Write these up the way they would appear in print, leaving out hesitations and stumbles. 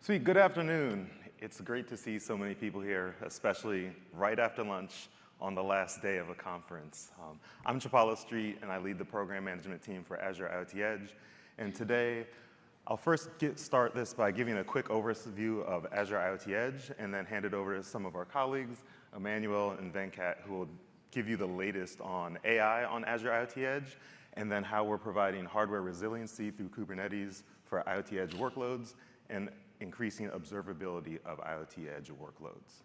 Sweet, good afternoon. It's great to see so many people here, especially right after lunch on the last day of a conference. I'm Chapala Street, and I lead the program management team for Azure IoT Edge. And today, I'll first start this by giving a quick overview of Azure IoT Edge, and then hand it over to some of our colleagues, Emmanuel and Venkat, who will give you the latest on AI on Azure IoT Edge, and then how we're providing hardware resiliency through Kubernetes for IoT Edge workloads, and increasing observability of IoT Edge workloads.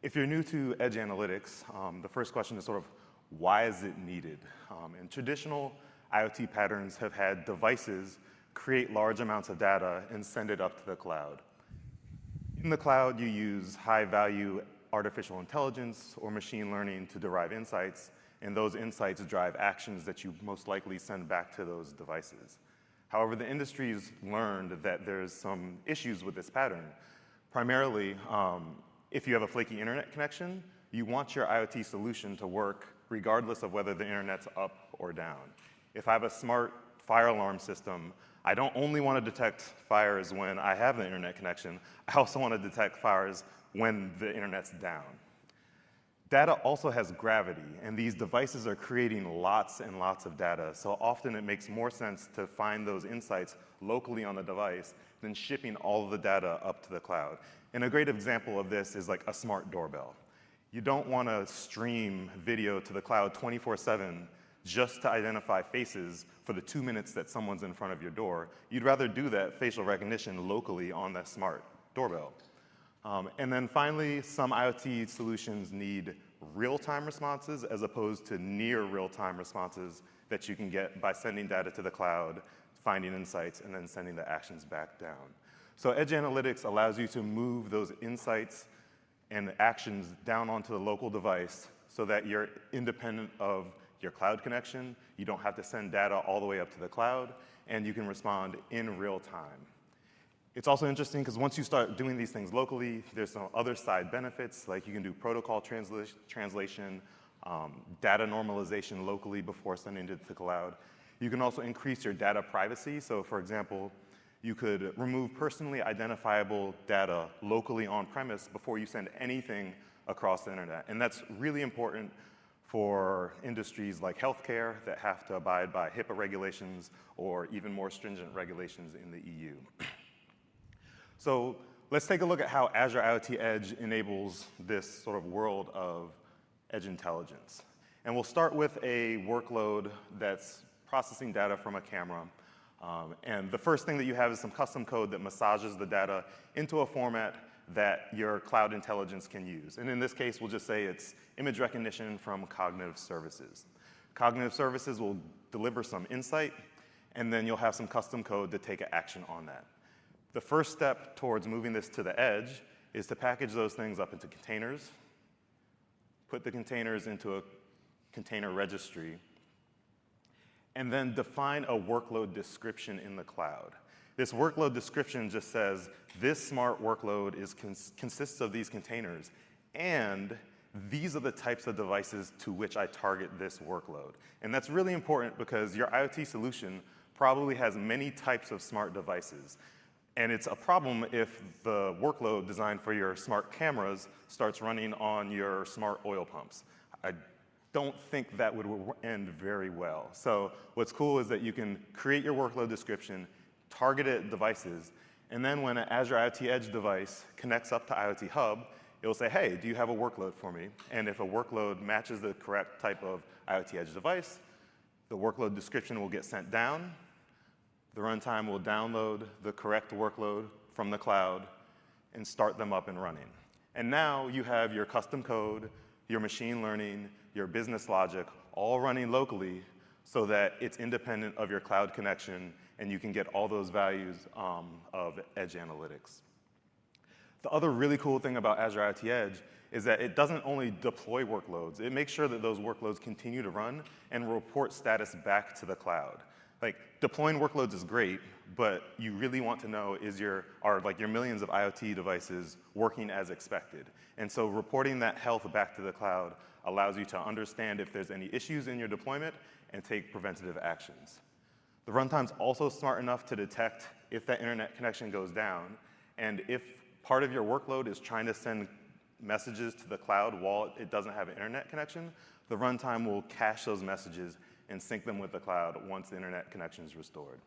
If you're new to Edge Analytics, the first question is sort of, why is it needed? And traditional IoT patterns have had devices create large amounts of data and send it up to the cloud. In the cloud, you use high-value artificial intelligence or machine learning to derive insights, and those insights drive actions that you most likely send back to those devices. However, the industry's learned that there's some issues with this pattern. Primarily, if you have a flaky internet connection, you want your IoT solution to work regardless of whether the internet's up or down. If I have a smart fire alarm system, I don't only want to detect fires when I have the internet connection, I also want to detect fires when the internet's down. Data also has gravity, and these devices are creating lots and lots of data, so often it makes more sense to find those insights locally on the device than shipping all of the data up to the cloud. And a great example of this is like a smart doorbell. You don't want to stream video to the cloud 24/7 just to identify faces for the 2 minutes that someone's in front of your door. You'd rather do that facial recognition locally on that smart doorbell. And then finally, some IoT solutions need real-time responses as opposed to near real-time responses that you can get by sending data to the cloud, finding insights, and then sending the actions back down. So Edge Analytics allows you to move those insights and actions down onto the local device so that you're independent of your cloud connection. You don't have to send data all the way up to the cloud, and you can respond in real time. It's also interesting because once you start doing these things locally, there's some other side benefits, like you can do protocol translation, data normalization locally before sending it to the cloud. You can also increase your data privacy. So for example, you could remove personally identifiable data locally on premise before you send anything across the internet. And that's really important for industries like healthcare that have to abide by HIPAA regulations or even more stringent regulations in the EU. So let's take a look at how Azure IoT Edge enables this sort of world of edge intelligence. And we'll start with a workload that's processing data from a camera. And the first thing that you have is some custom code that massages the data into a format that your cloud intelligence can use. And in this case, we'll just say it's image recognition from cognitive services. Cognitive services will deliver some insight, and then you'll have some custom code to take action on that. The first step towards moving this to the edge is to package those things up into containers, put the containers into a container registry, and then define a workload description in the cloud. This workload description just says, this smart workload consists of these containers, and these are the types of devices to which I target this workload. And that's really important because your IoT solution probably has many types of smart devices. And it's a problem if the workload designed for your smart cameras starts running on your smart oil pumps. I don't think that would end very well. So what's cool is that you can create your workload description, target it at devices, and then when an Azure IoT Edge device connects up to IoT Hub, it'll say, hey, do you have a workload for me? And if a workload matches the correct type of IoT Edge device, the workload description will get sent down. The runtime will download the correct workload from the cloud and start them up and running. And now you have your custom code, your machine learning, your business logic, all running locally so that it's independent of your cloud connection and you can get all those values of Edge Analytics. The other really cool thing about Azure IoT Edge is that it doesn't only deploy workloads, it makes sure that those workloads continue to run and report status back to the cloud. Like, deploying workloads is great, but you really want to know are your millions of IoT devices working as expected? And so reporting that health back to the cloud allows you to understand if there's any issues in your deployment and take preventative actions. The runtime's also smart enough to detect if that internet connection goes down, and if part of your workload is trying to send messages to the cloud while it doesn't have an internet connection, the runtime will cache those messages and sync them with the cloud once the internet connection is restored.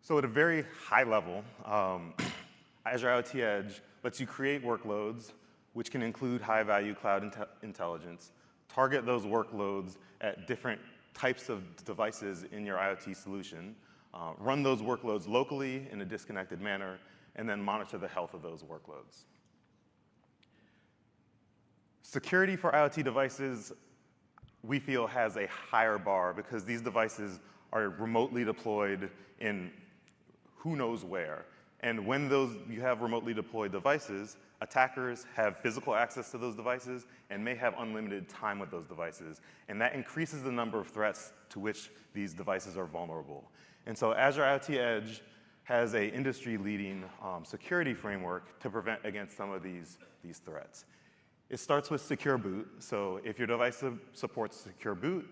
So at a very high level, Azure IoT Edge lets you create workloads, which can include high-value cloud intelligence, target those workloads at different types of devices in your IoT solution, run those workloads locally in a disconnected manner, and then monitor the health of those workloads. Security for IoT devices, we feel, has a higher bar because these devices are remotely deployed in who knows where. And when you have remotely deployed devices, attackers have physical access to those devices and may have unlimited time with those devices. And that increases the number of threats to which these devices are vulnerable. And so Azure IoT Edge has an industry-leading security framework to prevent against some of these threats. It starts with secure boot. So if your device supports secure boot,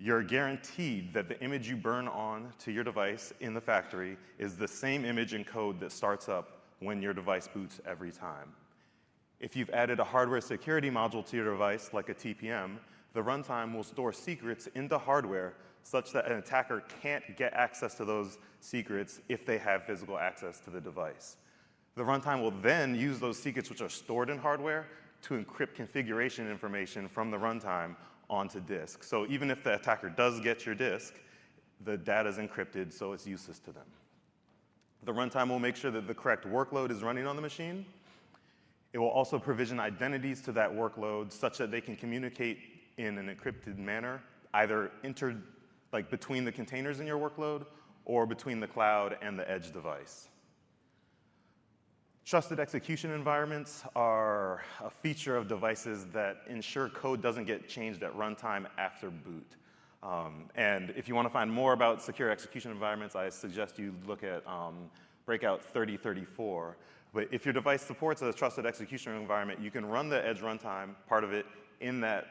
you're guaranteed that the image you burn on to your device in the factory is the same image and code that starts up when your device boots every time. If you've added a hardware security module to your device, like a TPM, the runtime will store secrets into hardware such that an attacker can't get access to those secrets if they have physical access to the device. The runtime will then use those secrets which are stored in hardware to encrypt configuration information from the runtime onto disk. So even if the attacker does get your disk, the data is encrypted, so it's useless to them. The runtime will make sure that the correct workload is running on the machine. It will also provision identities to that workload such that they can communicate in an encrypted manner, either between the containers in your workload or between the cloud and the edge device. Trusted execution environments are a feature of devices that ensure code doesn't get changed at runtime after boot. And if you want to find more about secure execution environments, I suggest you look at BRK3033. But if your device supports a trusted execution environment, you can run the edge runtime, part of it, in that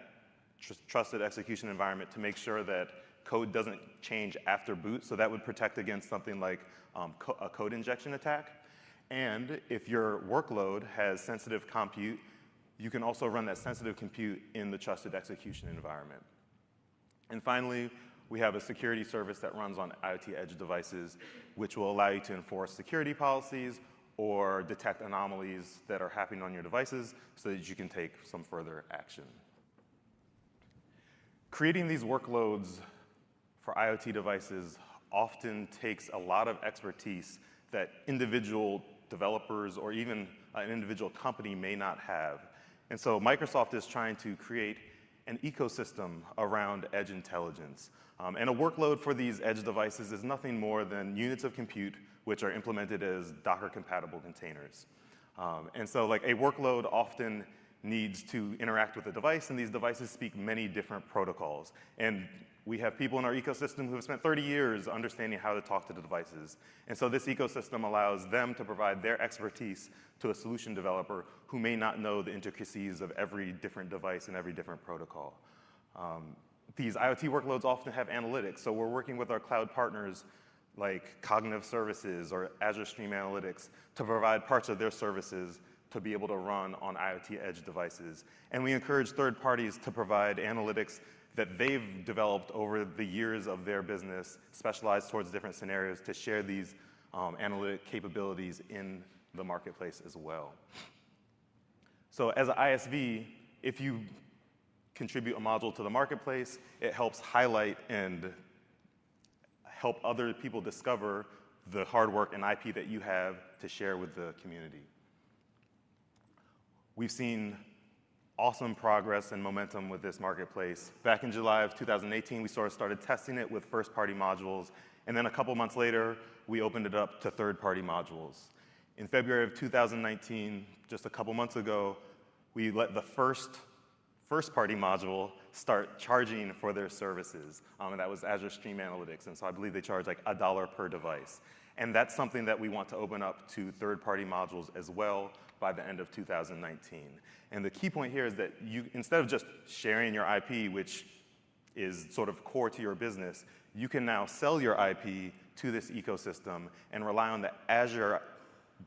trusted execution environment to make sure that code doesn't change after boot. So that would protect against something like a code injection attack. And if your workload has sensitive compute, you can also run that sensitive compute in the trusted execution environment. And finally, we have a security service that runs on IoT edge devices, which will allow you to enforce security policies or detect anomalies that are happening on your devices so that you can take some further action. Creating these workloads for IoT devices often takes a lot of expertise that individual developers or even an individual company may not have. And so Microsoft is trying to create an ecosystem around edge intelligence. And a workload for these edge devices is nothing more than units of compute which are implemented as Docker-compatible containers. And so a workload often needs to interact with the device, and these devices speak many different protocols. And we have people in our ecosystem who have spent 30 years understanding how to talk to the devices. And so this ecosystem allows them to provide their expertise to a solution developer who may not know the intricacies of every different device and every different protocol. These IoT workloads often have analytics, so we're working with our cloud partners like Cognitive Services or Azure Stream Analytics to provide parts of their services to be able to run on IoT edge devices. And we encourage third parties to provide analytics that they've developed over the years of their business, specialized towards different scenarios, to share these analytic capabilities in the marketplace as well. So as an ISV, if you contribute a module to the marketplace, it helps highlight and help other people discover the hard work and IP that you have to share with the community. We've seen awesome progress and momentum with this marketplace. Back in July of 2018, we started testing it with first-party modules, and then a couple months later, we opened it up to third-party modules. In February of 2019, just a couple months ago, we let the first-party module start charging for their services, and that was Azure Stream Analytics, and so I believe they charge like $1 per device. And that's something that we want to open up to third-party modules as well by the end of 2019. And the key point here is that you, instead of just sharing your IP, which is sort of core to your business, you can now sell your IP to this ecosystem and rely on the Azure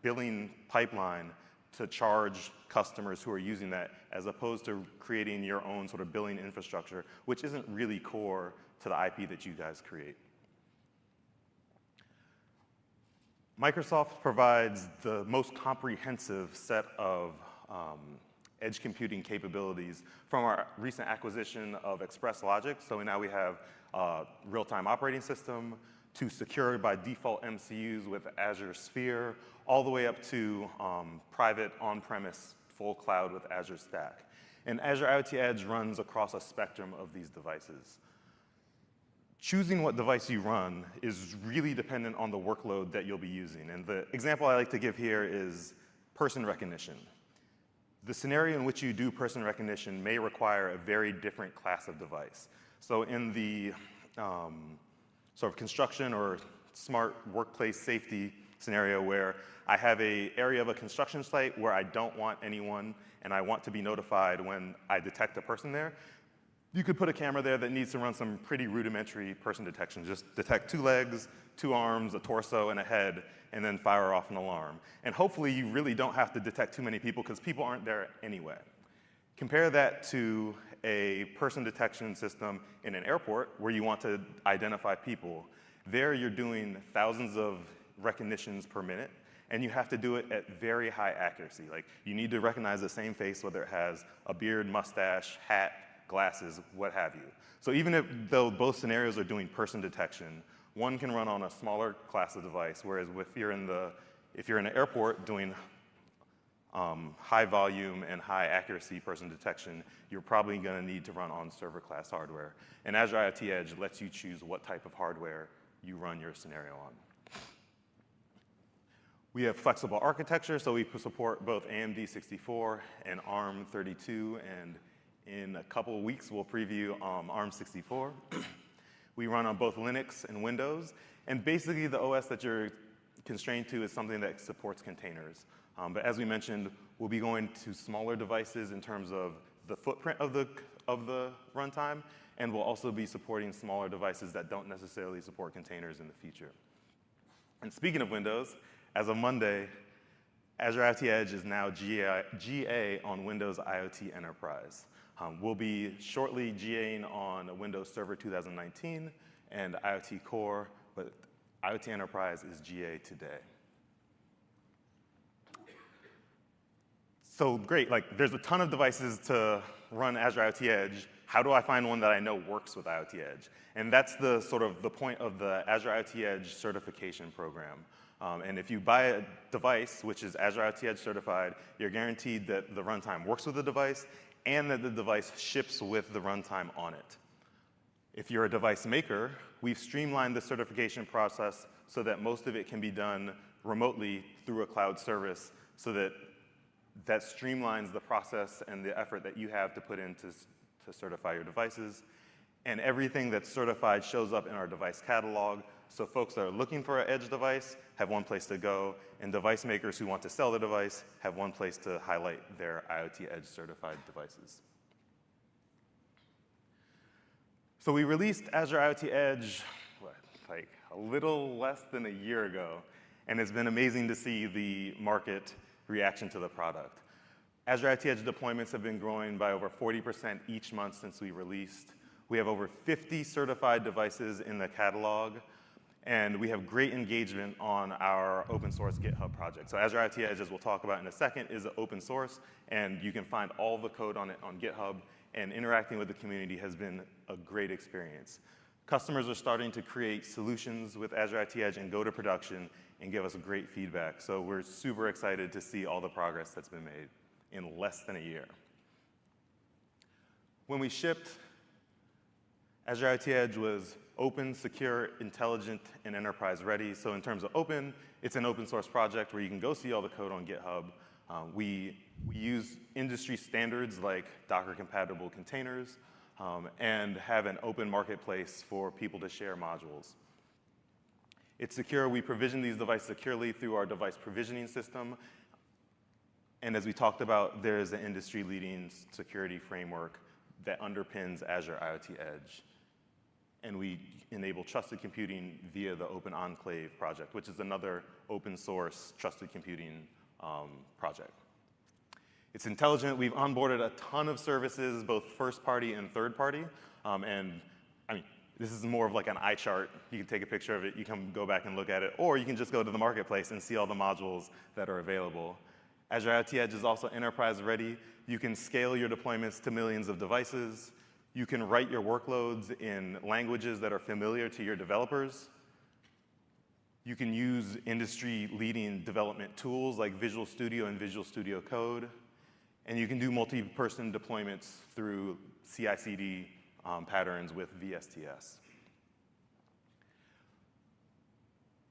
billing pipeline to charge customers who are using that, as opposed to creating your own sort of billing infrastructure, which isn't really core to the IP that you guys create. Microsoft provides the most comprehensive set of edge computing capabilities from our recent acquisition of Express Logic. So now we have real-time operating system, to secure by default MCUs with Azure Sphere, all the way up to private on-premise full cloud with Azure Stack. And Azure IoT Edge runs across a spectrum of these devices. Choosing what device you run is really dependent on the workload that you'll be using. And the example I like to give here is person recognition. The scenario in which you do person recognition may require a very different class of device. So in the sort of construction or smart workplace safety scenario where I have an area of a construction site where I don't want anyone and I want to be notified when I detect a person there, you could put a camera there that needs to run some pretty rudimentary person detection. Just detect 2 legs, 2 arms, a torso, and a head, and then fire off an alarm. And hopefully you really don't have to detect too many people because people aren't there anyway. Compare that to a person detection system in an airport where you want to identify people. There you're doing thousands of recognitions per minute, and you have to do it at very high accuracy. Like, you need to recognize the same face, whether it has a beard, mustache, hat, glasses, what have you. So even though both scenarios are doing person detection, one can run on a smaller class of device, whereas if you're in an airport doing high volume and high accuracy person detection, you're probably going to need to run on server class hardware. And Azure IoT Edge lets you choose what type of hardware you run your scenario on. We have flexible architecture, so we support both AMD 64 and ARM 32, and in a couple of weeks we'll preview ARM 64. We run on both Linux and Windows, and basically the OS that you're constrained to is something that supports containers. But as we mentioned, we'll be going to smaller devices in terms of the footprint of the runtime, and we'll also be supporting smaller devices that don't necessarily support containers in the future. And speaking of Windows, as of Monday, Azure IoT Edge is now GA on Windows IoT Enterprise. We'll be shortly GAing on Windows Server 2019 and IoT Core, but IoT Enterprise is GA today. So great, like there's a ton of devices to run Azure IoT Edge. How do I find one that I know works with IoT Edge? And that's the sort of the point of the Azure IoT Edge certification program. And if you buy a device, which is Azure IoT Edge certified, you're guaranteed that the runtime works with the device and that the device ships with the runtime on it. If you're a device maker, we've streamlined the certification process so that most of it can be done remotely through a cloud service, so that streamlines the process and the effort that you have to put in to certify your devices. And everything that's certified shows up in our device catalog, so folks that are looking for an edge device have one place to go, and device makers who want to sell the device have one place to highlight their IoT Edge certified devices. So we released Azure IoT Edge, like a little less than a year ago, and it's been amazing to see the market reaction to the product. Azure IoT Edge deployments have been growing by over 40% each month since we released. We have over 50 certified devices in the catalog, and we have great engagement on our open source GitHub project. So Azure IoT Edge, as we'll talk about in a second, is open source, and you can find all the code on it on GitHub, and interacting with the community has been a great experience. Customers are starting to create solutions with Azure IoT Edge and go to production and give us great feedback. So we're super excited to see all the progress that's been made in less than a year. When we shipped, Azure IoT Edge was open, secure, intelligent, and enterprise ready. So in terms of open, it's an open source project where you can go see all the code on GitHub. We use industry standards like Docker compatible containers and have an open marketplace for people to share modules. It's secure. We provision these devices securely through our device provisioning system. And as we talked about, there is an industry-leading security framework that underpins Azure IoT Edge. and we enable trusted computing via the Open Enclave project, which is another open source trusted computing project. It's intelligent. We've onboarded a ton of services, both first party and third party. And I mean, this is more of like an eye chart. You can take a picture of it, you can go back and look at it, or you can just go to the marketplace and see all the modules that are available. Azure IoT Edge is also enterprise ready. You can scale your deployments to millions of devices. You can write your workloads in languages that are familiar to your developers. You can use industry-leading development tools like Visual Studio and Visual Studio Code. And you can do multi-person deployments through CI/CD patterns with VSTS.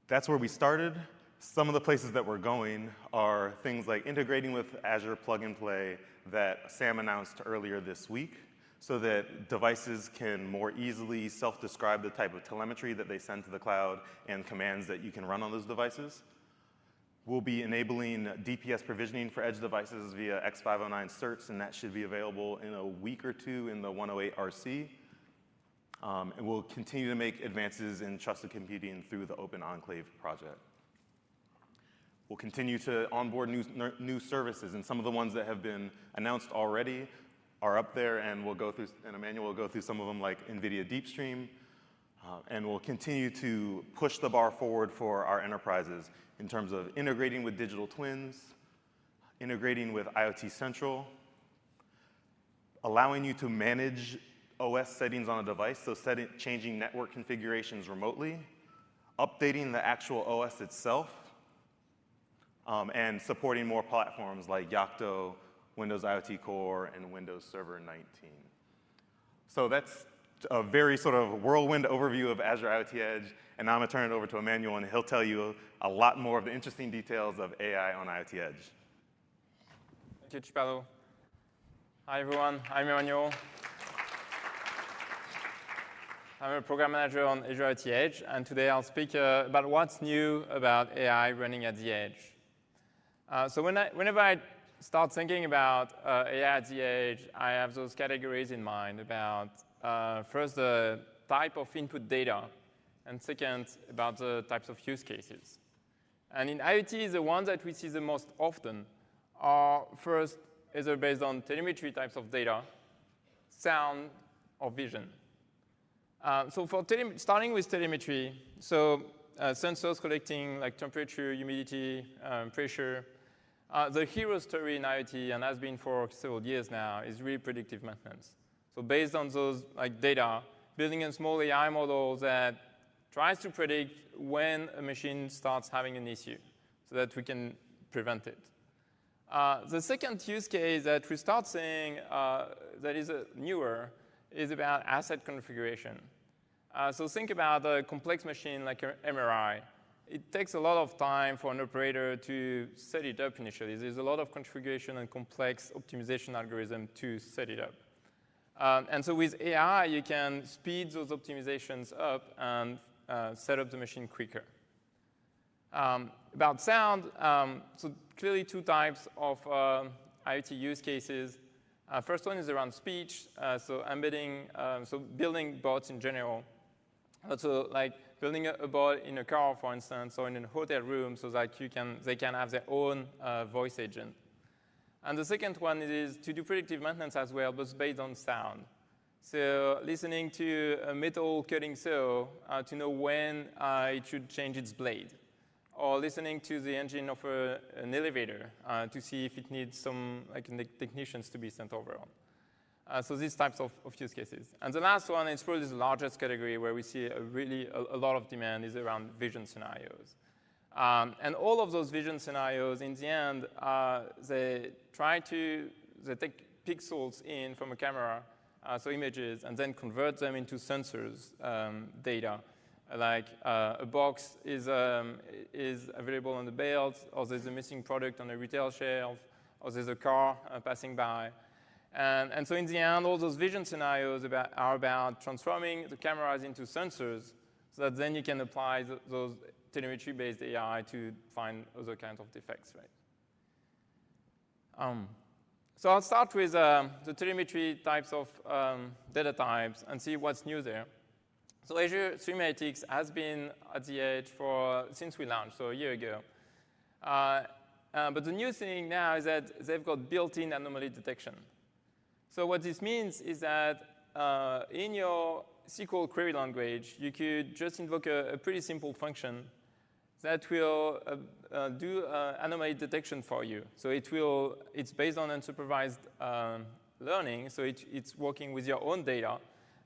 That's where we started. Some of the places that we're going are things like integrating with Azure Plug and Play that Sam announced earlier this week, so that devices can more easily self-describe the type of telemetry that they send to the cloud and commands that you can run on those devices. We'll be enabling DPS provisioning for edge devices via X509 certs, and that should be available in a week or two in the 108 RC. And we'll continue to make advances in trusted computing through the Open Enclave project. We'll continue to onboard new services, and some of the ones that have been announced already are up there, and we'll go through, and Emmanuel will go through some of them like NVIDIA DeepStream. And we'll continue to push the bar forward for our enterprises in terms of integrating with digital twins, integrating with IoT Central, allowing you to manage OS settings on a device, so changing network configurations remotely, updating the actual OS itself, and supporting more platforms like Yocto, Windows IoT Core, and Windows Server 19. So that's a very sort of whirlwind overview of Azure IoT Edge, and now I'm going to turn it over to Emmanuel, and he'll tell you a lot more of the interesting details of AI on IoT Edge. Thank you, Chipalo. Hi, everyone. I'm Emmanuel. I'm a program manager on Azure IoT Edge, and today I'll speak about what's new about AI running at the edge. So whenever I start thinking about AI at the edge, I have those categories in mind about first, the type of input data, and second, about the types of use cases. And in IoT, the ones that we see the most often are first either based on telemetry types of data, sound, or vision. So for starting with telemetry, so sensors collecting like temperature, humidity, pressure. The hero story in IoT, and has been for several years now, is really predictive maintenance. So based on those like data, building a small AI model that tries to predict when a machine starts having an issue so that we can prevent it. The second use case that we start seeing that is newer is about asset configuration. So think about a complex machine like an MRI. It takes a lot of time for an operator to set it up initially. There's a lot of configuration and complex optimization algorithm to set it up. And so with AI, you can speed those optimizations up and set up the machine quicker. About sound, so clearly two types of IoT use cases. First one is around speech, so embedding, so building bots in general. Also, like building a bot in a car, for instance, or in a hotel room, so that they can have their own voice agent. And the second one is to do predictive maintenance as well, but based on sound. So listening to a metal cutting saw to know when it should change its blade, or listening to the engine of an elevator to see if it needs some technicians to be sent over on. So these types of use cases. And the last one is probably the largest category where we see a lot of demand is around vision scenarios. And all of those vision scenarios, in the end, they take pixels in from a camera, so images, and then convert them into sensors data. Like a box is available on the belt, or there's a missing product on a retail shelf, or there's a car passing by. And so in the end, all those vision scenarios are about transforming the cameras into sensors so that then you can apply those telemetry-based AI to find other kinds of defects, right? So I'll start with the telemetry types of data types and see what's new there. So Azure Stream Analytics has been at the edge since we launched, so a year ago. But the new thing now is that they've got built-in anomaly detection. So what this means is that in your SQL query language, you could just invoke a pretty simple function that will do anomaly detection for you. So it's based on unsupervised learning, so it's working with your own data,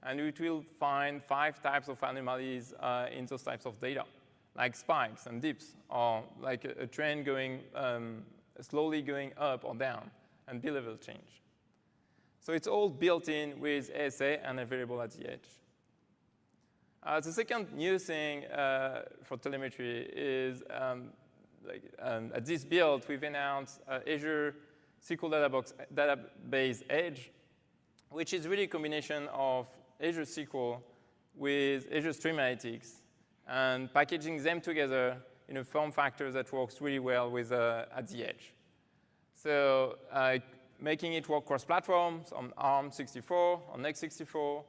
and it will find 5 types of anomalies in those types of data, like spikes and dips, or like a trend going slowly going up or down, and B-level change. So it's all built in with ASA and available at the edge. The second new thing for telemetry is at this build, we've announced Azure SQL Database Edge, which is really a combination of Azure SQL with Azure Stream Analytics and packaging them together in a form factor that works really well with at the edge. So making it work cross-platforms on ARM64, on x64,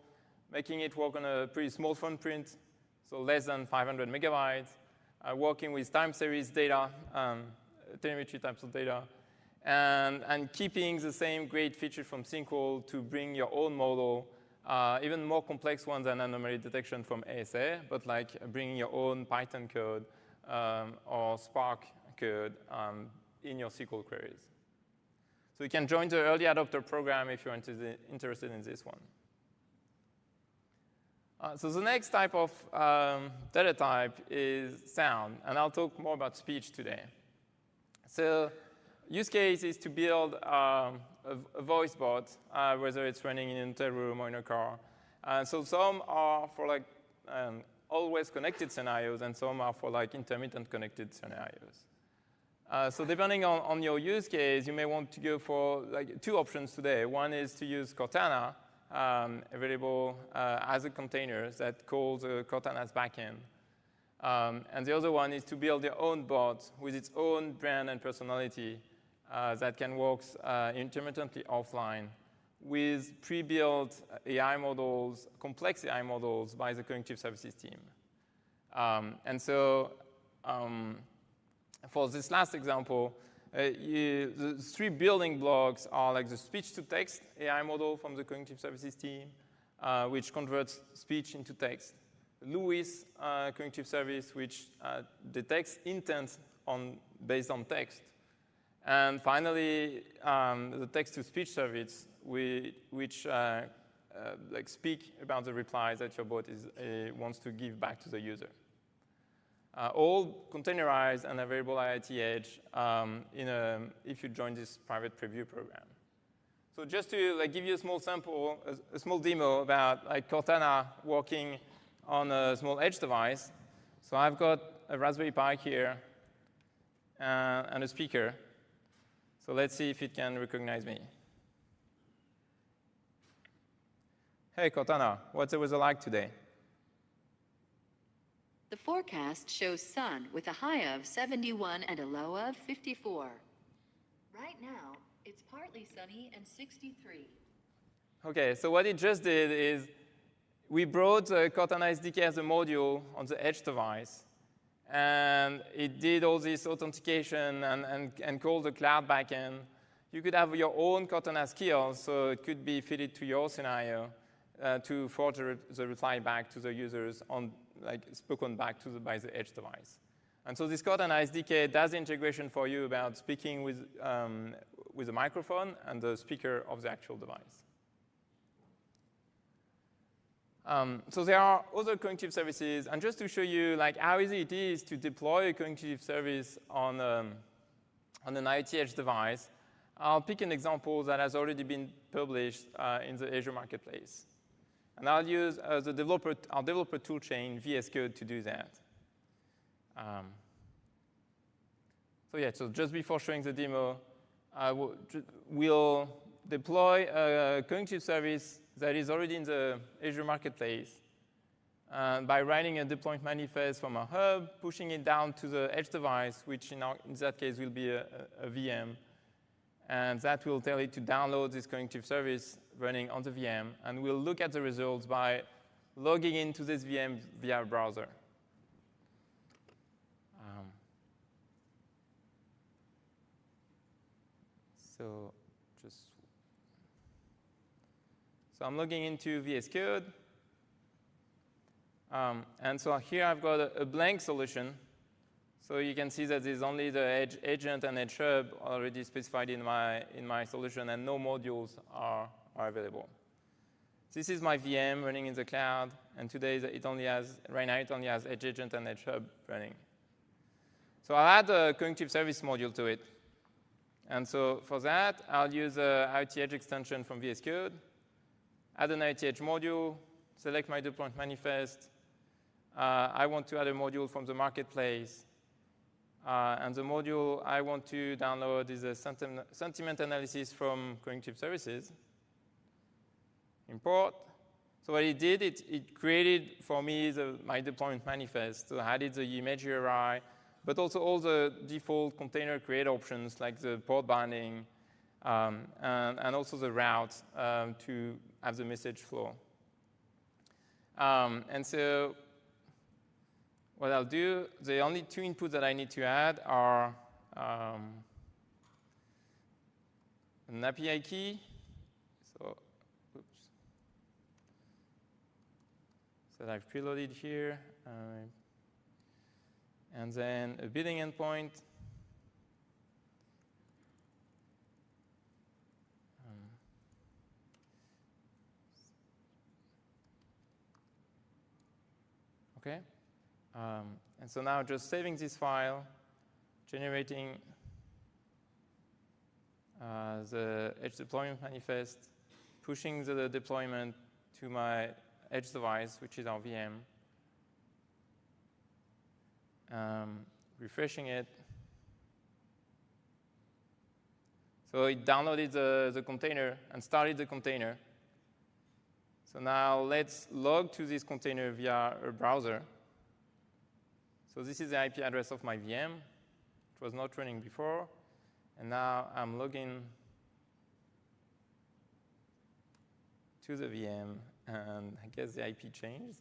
making it work on a pretty small footprint, so less than 500 megabytes, working with time series data, telemetry types of data, and keeping the same great feature from SQL to bring your own model, even more complex ones than anomaly detection from ASA, but like bringing your own Python code or Spark code in your SQL queries. So you can join the early adopter program if you're interested in this one. So the next type of data type is sound, and I'll talk more about speech today. So use case is to build a voice bot, whether it's running in a hotel room or in a car. So some are for like always connected scenarios, and some are for like intermittent connected scenarios. So depending on your use case, you may want to go for like 2 options today. One is to use Cortana, available as a container that calls Cortana's backend. And the other one is to build your own bot with its own brand and personality that can work intermittently offline with pre-built AI models, complex AI models by the cognitive services team. And so for this last example, the 3 building blocks are like the speech-to-text AI model from the cognitive services team, which converts speech into text. Lewis cognitive service, which detects intent based on text. And finally, the text-to-speech service, which like speak about the replies that your bot wants to give back to the user. All containerized and available at the edge if you join this private preview program. So just to like give you a small sample, a small demo about like Cortana working on a small edge device. So I've got a Raspberry Pi here and a speaker. So let's see if it can recognize me. Hey Cortana, what's the weather like today? The forecast shows sun with a high of 71 and a low of 54. Right now, it's partly sunny and 63. OK, so what it just did is we brought the Cortana SDK as a module on the edge device. And it did all this authentication and called the cloud backend. You could have your own Cortana skills, so it could be fitted to your scenario to forward the reply back to the users spoken back by the edge device. And so this Cortana SDK does the integration for you about speaking with the microphone and the speaker of the actual device. So there are other cognitive services, and just to show you how easy it is to deploy a cognitive service on an IoT edge device, I'll pick an example that has already been published in the Azure Marketplace. And I'll use our developer toolchain, VS Code, to do that. So just before showing the demo, we'll deploy a cognitive service that is already in the Azure Marketplace by writing a deployment manifest from a hub, pushing it down to the edge device, which in that case will be a VM. And that will tell it to download this cognitive service running on the VM. And we'll look at the results by logging into this VM via a browser. So I'm logging into VS Code. And so here I've got a blank solution. So you can see that there's only the edge agent and edge hub already specified in my solution, and no modules are available. This is my VM running in the cloud, and today right now it only has edge agent and edge hub running. So I'll add a cognitive service module to it. And so for that, I'll use a IoT Edge extension from VS Code, add an IoT Edge module, select my deployment manifest. I want to add a module from the marketplace. And the module I want to download is a sentiment analysis from cognitive services. Import. So what it did, it created for me my deployment manifest. So I added the image URI, but also all the default container create options like the port binding and also the route to have the message flow. And so what I'll do, the only two inputs that I need to add are an API key. So, oops. So that I've preloaded here. And then a billing endpoint. Okay. And so now just saving this file, generating the edge deployment manifest, pushing the deployment to my edge device, which is our VM, refreshing it. So it downloaded the container and started the container. So now let's log to this container via a browser. So this is the IP address of my VM. It was not running before. And now I'm logging to the VM. And I guess the IP changed.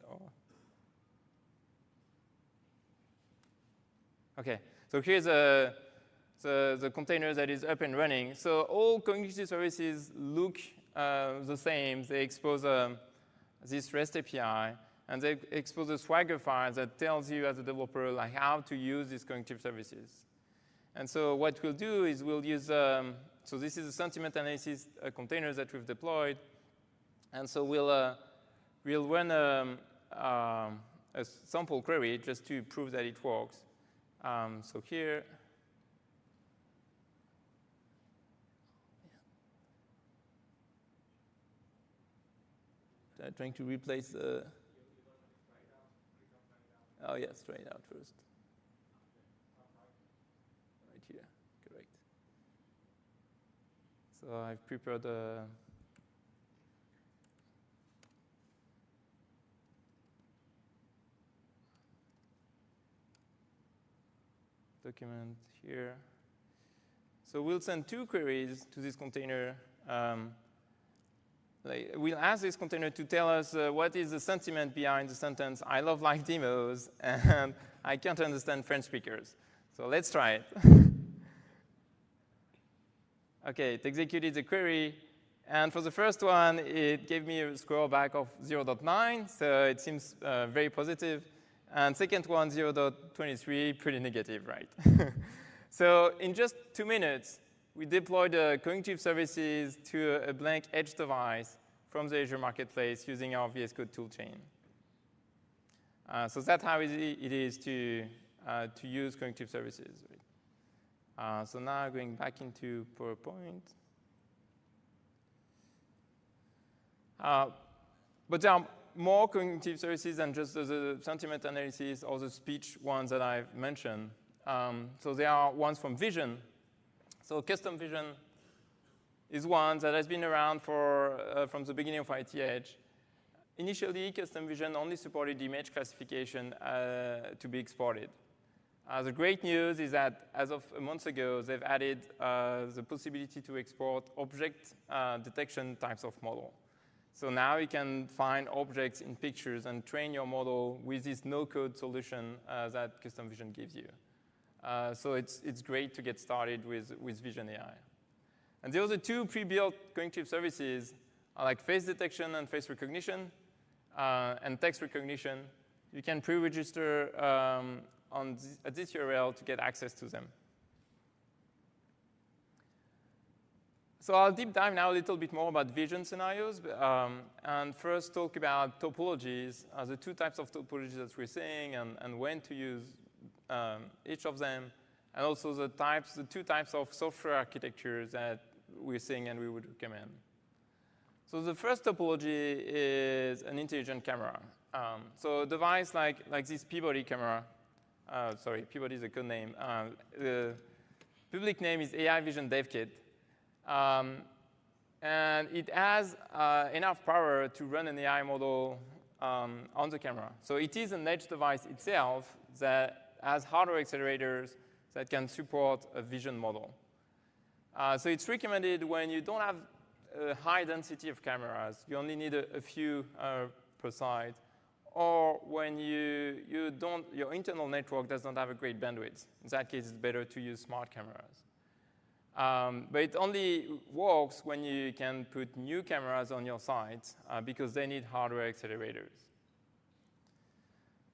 OK, so here's the container that is up and running. So all cognitive services look the same. They expose this REST API. And they expose a Swagger file that tells you as a developer like how to use these cognitive services. And so what we'll do is we'll use, so this is a sentiment analysis container that we've deployed. And so we'll run a sample query just to prove that it works. So here, trying to replace the, oh, yes, try it out first. Right here, correct. So I've prepared a document here. So we'll send two queries to this container. We'll ask this container to tell us what is the sentiment behind the sentence, I love live demos, and I can't understand French speakers. So let's try it. OK, it executed the query. And for the first one, it gave me a score back of 0.9. So it seems very positive. And second one, 0.23, pretty negative, right? So in just 2 minutes, we deployed cognitive services to a blank edge device from the Azure Marketplace using our VS Code toolchain. So that's how easy it is to use cognitive services. So now going back into PowerPoint. But there are more cognitive services than just the sentiment analysis or the speech ones that I've mentioned. So there are ones from vision. So custom vision is one that has been around from the beginning of IoT Edge. Initially, custom vision only supported image classification to be exported. The great news is that as of a month ago, they've added the possibility to export object detection types of model. So now you can find objects in pictures and train your model with this no-code solution that Custom Vision gives you. So it's great to get started with Vision AI. And the other two pre-built cognitive services are like face detection and face recognition and text recognition. You can pre-register at this URL to get access to them. So I'll deep dive now a little bit more about vision scenarios, and first talk about topologies, the two types of topologies that we're seeing, and when to use each of them, and also the two types of software architectures that we're seeing and we would recommend. So the first topology is an intelligent camera. So a device like this Peabody camera, sorry, Peabody is a code name. The public name is AI Vision Dev Kit. And it has enough power to run an AI model on the camera. So it is an edge device itself that has hardware accelerators that can support a vision model. So it's recommended when you don't have a high density of cameras, you only need a few per side, or when your internal network does not have a great bandwidth. In that case, it's better to use smart cameras. But it only works when you can put new cameras on your site because they need hardware accelerators.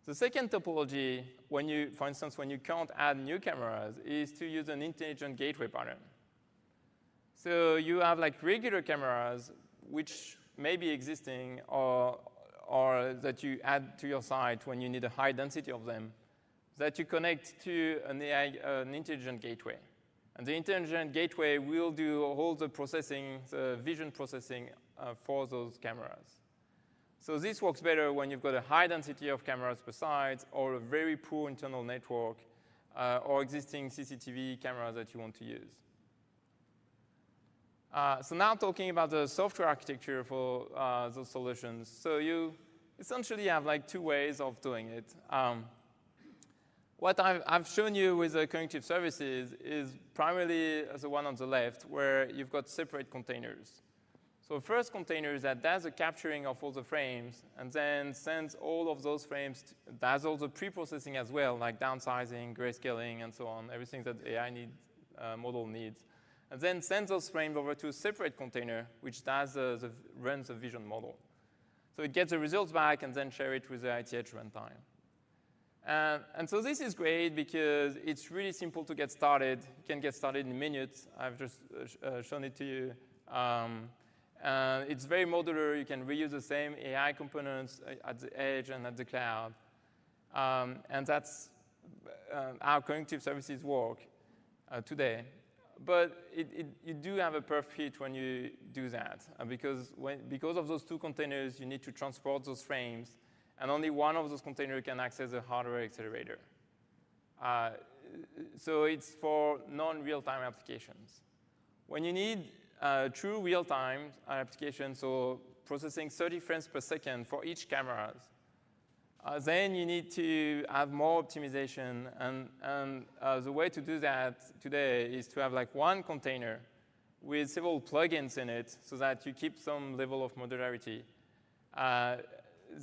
The second topology, for instance, when you can't add new cameras, is to use an intelligent gateway pattern. So you have like regular cameras which may be existing or that you add to your site when you need a high density of them, that you connect to an intelligent gateway. And the intelligent gateway will do all the processing, the vision processing for those cameras. So this works better when you've got a high density of cameras per site, or a very poor internal network, or existing CCTV cameras that you want to use. So now talking about the software architecture for those solutions. So you essentially have like two ways of doing it. What I've shown you with the cognitive services is primarily the one on the left, where you've got separate containers. So first container that does the capturing of all the frames, and then sends all of those frames, does all the pre-processing as well, like downsizing, grayscaling, and so on, everything that the AI model needs. And then sends those frames over to a separate container, which does runs the vision model. So it gets the results back and then share it with the ITH runtime. And so this is great because it's really simple to get started. You can get started in minutes. I've just shown it to you. It's very modular. You can reuse the same AI components at the edge and at the cloud. And that's how cognitive services work today. But you do have a perfect fit when you do that. Because of those two containers, you need to transport those frames. And only one of those containers can access the hardware accelerator. So it's for non-real-time applications. When you need true real-time application, so processing 30 frames per second for each camera, then you need to have more optimization. And the way to do that today is to have like one container with several plugins in it so that you keep some level of modularity.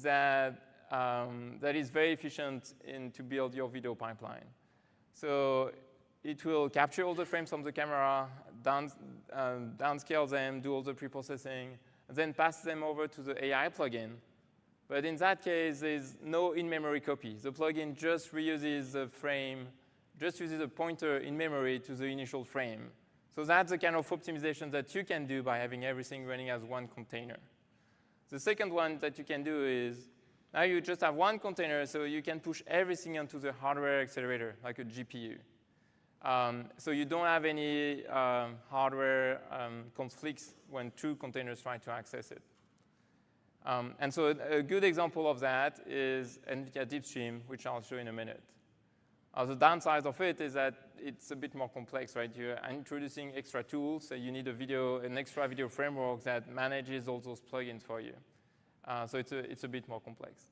That is very efficient to build your video pipeline. So it will capture all the frames from the camera, downscale them, do all the pre-processing, and then pass them over to the AI plugin. But in that case, there's no in-memory copy. The plugin just reuses the frame, just uses a pointer in memory to the initial frame. So that's the kind of optimization that you can do by having everything running as one container. The second one that you can do is, now you just have one container, so you can push everything onto the hardware accelerator, like a GPU. So you don't have any hardware conflicts when two containers try to access it. And so a good example of that is NVIDIA DeepStream, which I'll show in a minute. The downside of it is that it's a bit more complex, right? You're introducing extra tools, so you need an extra video framework that manages all those plugins for you. So it's a bit more complex.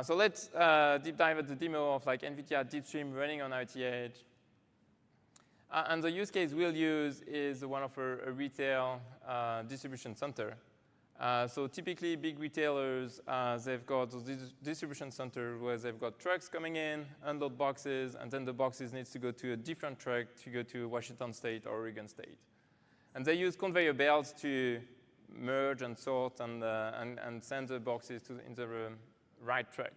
So let's deep dive at the demo of like NVIDIA DeepStream running on IoT Edge. And the use case we'll use is the one of a retail distribution center. So typically, big retailers, they've got those distribution centers where they've got trucks coming in, unload boxes, and then the boxes needs to go to a different truck to go to Washington State or Oregon State. And they use conveyor belts to merge and sort and send the boxes in the right truck.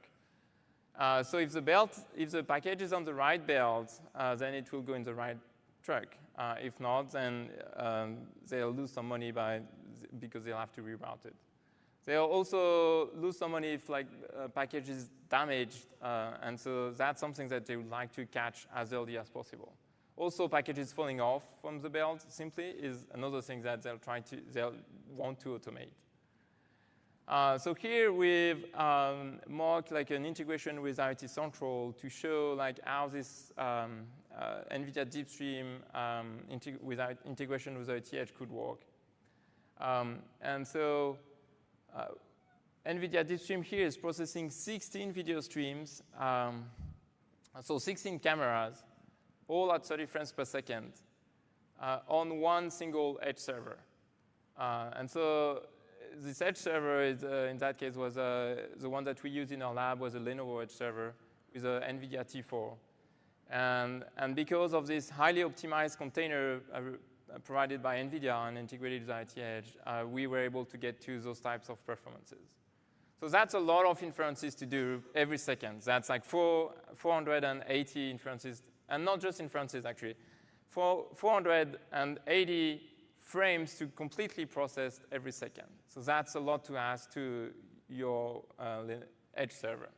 So if the package is on the right belt, then it will go in the right truck. If not, then they'll lose some money because they'll have to reroute it. They'll also lose some money if package is damaged, and so that's something that they would like to catch as early as possible. Also, packages falling off from the belt simply is another thing that they'll want to automate. So here we've marked an integration with IoT Central to show how this NVIDIA DeepStream integration with IoT Edge could work. And so NVIDIA DeepStream here is processing 16 video streams, so 16 cameras, all at 30 frames per second, on one single edge server. And so this edge server, in that case, was the one that we used in our lab was a Lenovo edge server with an NVIDIA T4. And because of this highly optimized container provided by NVIDIA and integrated with IoT Edge, we were able to get to those types of performances. So that's a lot of inferences to do every second. That's 480 inferences, and not just inferences, actually. 480 frames to completely process every second. So that's a lot to ask to your edge server.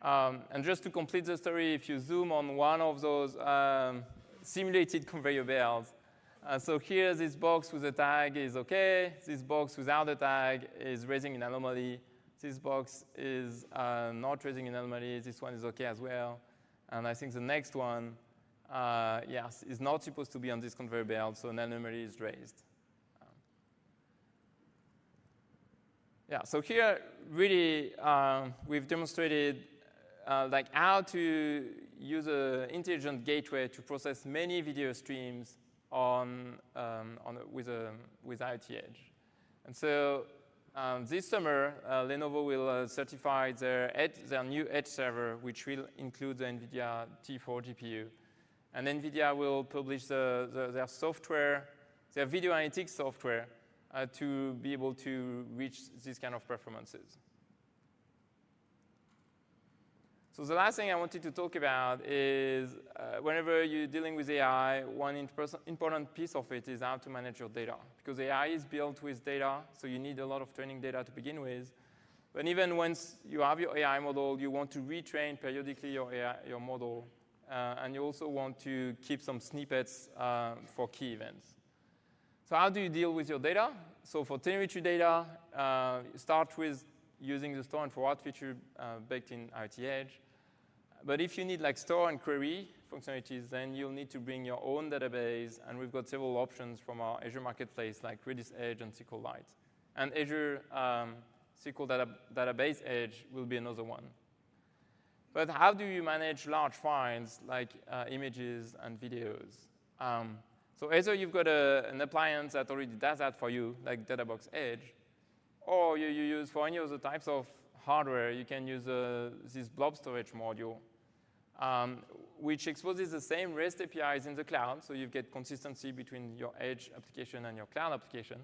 And just to complete the story, if you zoom on one of those simulated conveyor belts, so here this box with a tag is OK. This box without a tag is raising an anomaly. This box is not raising an anomaly. This one is OK as well. And I think the next one, yes, is not supposed to be on this conveyor belt, so an anomaly is raised. Yeah, so here, really, we've demonstrated how to use an intelligent gateway to process many video streams with IoT Edge. And so this summer, Lenovo will certify their new Edge server, which will include the NVIDIA T4 GPU. And NVIDIA will publish their software, their video analytics software, to be able to reach these kind of performances. So the last thing I wanted to talk about is whenever you're dealing with AI, one important piece of it is how to manage your data. Because AI is built with data, so you need a lot of training data to begin with. But even once you have your AI model, you want to retrain periodically your model. And you also want to keep some snippets for key events. So how do you deal with your data? So for telemetry data, you start with using the store and forward feature baked in IoT Edge. But if you need store and query functionalities, then you'll need to bring your own database. And we've got several options from our Azure Marketplace, like Redis Edge and SQLite. And Azure SQL Database Edge will be another one. But how do you manage large files like images and videos? So either you've got an appliance that already does that for you, like Databox Edge, or you use for any other types of hardware, you can use this blob storage module, which exposes the same REST APIs in the cloud, so you get consistency between your Edge application and your cloud application.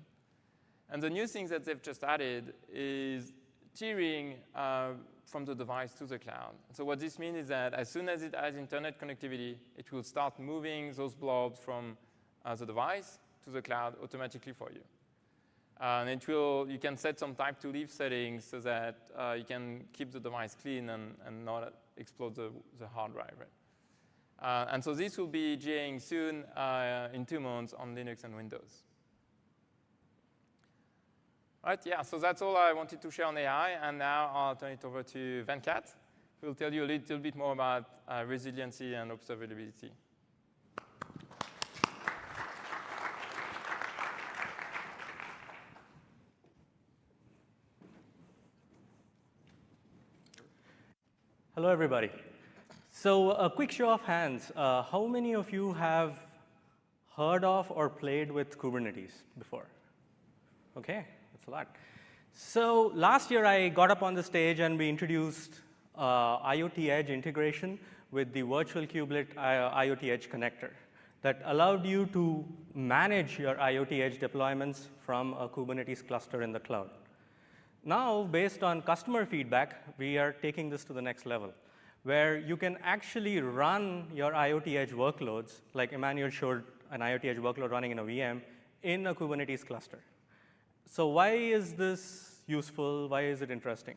And the new thing that they've just added is tiering from the device to the cloud. So what this means is that as soon as it has internet connectivity, it will start moving those blobs from the device to the cloud automatically for you. And you can set some type to leave settings so that you can keep the device clean and not explode the hard drive. Right? And so this will be GAing soon in 2 months on Linux and Windows. Right, yeah, so that's all I wanted to share on AI, and now I'll turn it over to Venkat, who will tell you a little bit more about resiliency and observability. Hello, everybody. So a quick show of hands. How many of you have heard of or played with Kubernetes before? OK, that's a lot. So last year, I got up on the stage and we introduced IoT Edge integration with the virtual kubelet IoT Edge connector that allowed you to manage your IoT Edge deployments from a Kubernetes cluster in the cloud. Now, based on customer feedback, we are taking this to the next level, where you can actually run your IoT Edge workloads, like Emmanuel showed an IoT Edge workload running in a VM, in a Kubernetes cluster. So why is this useful? Why is it interesting?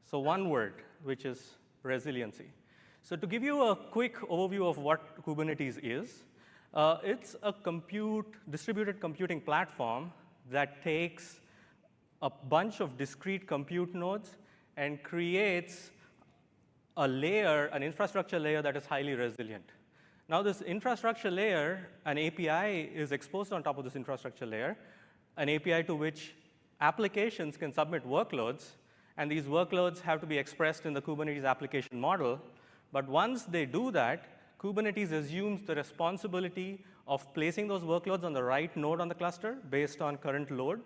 So one word, which is resiliency. So to give you a quick overview of what Kubernetes is, it's a distributed computing platform that takes a bunch of discrete compute nodes and creates a layer, an infrastructure layer that is highly resilient. Now, this infrastructure layer, an API is exposed on top of this infrastructure layer, an API to which applications can submit workloads, and these workloads have to be expressed in the Kubernetes application model. But once they do that, Kubernetes assumes the responsibility of placing those workloads on the right node on the cluster based on current load.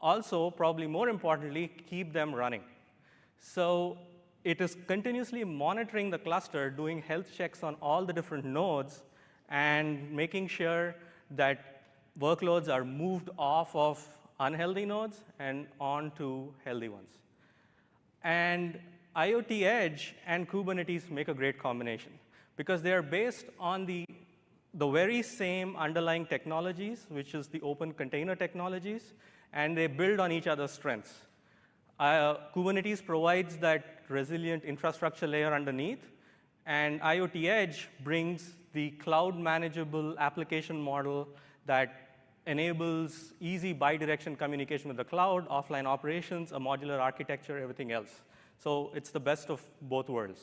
Also, probably more importantly, keep them running. So it is continuously monitoring the cluster, doing health checks on all the different nodes, and making sure that workloads are moved off of unhealthy nodes and onto healthy ones. And IoT Edge and Kubernetes make a great combination because they are based on the very same underlying technologies, which is the open container technologies, and they build on each other's strengths. Kubernetes provides that resilient infrastructure layer underneath, and IoT Edge brings the cloud manageable application model that enables easy bidirectional communication with the cloud, offline operations, a modular architecture, everything else. So it's the best of both worlds.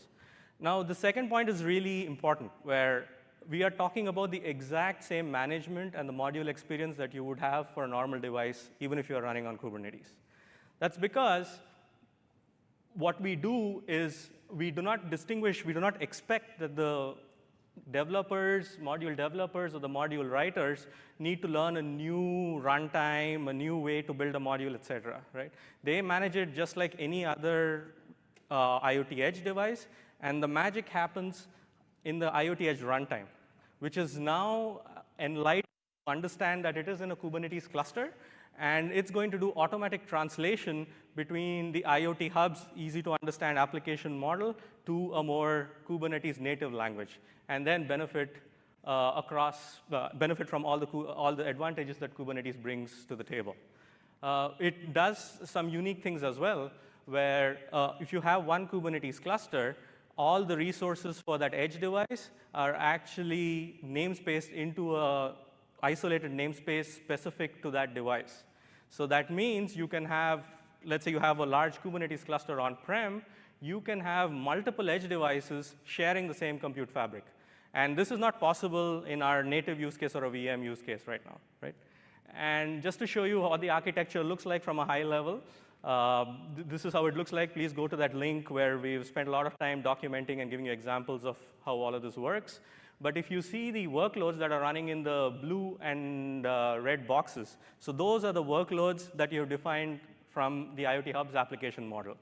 Now, the second point is really important, where we are talking about the exact same management and the module experience that you would have for a normal device, even if you're running on Kubernetes. That's because what we do is we do not distinguish, we do not expect that the developers, module developers, or the module writers need to learn a new runtime, a new way to build a module, et cetera, right? They manage it just like any other IoT Edge device, and the magic happens in the IoT Edge runtime, which is now enlightened to understand that it is in a Kubernetes cluster, and it's going to do automatic translation between the IoT hub's easy-to-understand application model to a more Kubernetes native language, and then benefit from all the advantages that Kubernetes brings to the table. It does some unique things as well, where if you have one Kubernetes cluster, all the resources for that edge device are actually namespaced into a isolated namespace specific to that device. So that means you can have, let's say you have a large Kubernetes cluster on-prem, you can have multiple edge devices sharing the same compute fabric. And this is not possible in our native use case or a VM use case right now, right? And just to show you how the architecture looks like from a high level, this is how it looks like. Please go to that link where we've spent a lot of time documenting and giving you examples of how all of this works. But if you see the workloads that are running in the blue and red boxes, so those are the workloads that you have defined from the IoT Hub's application model.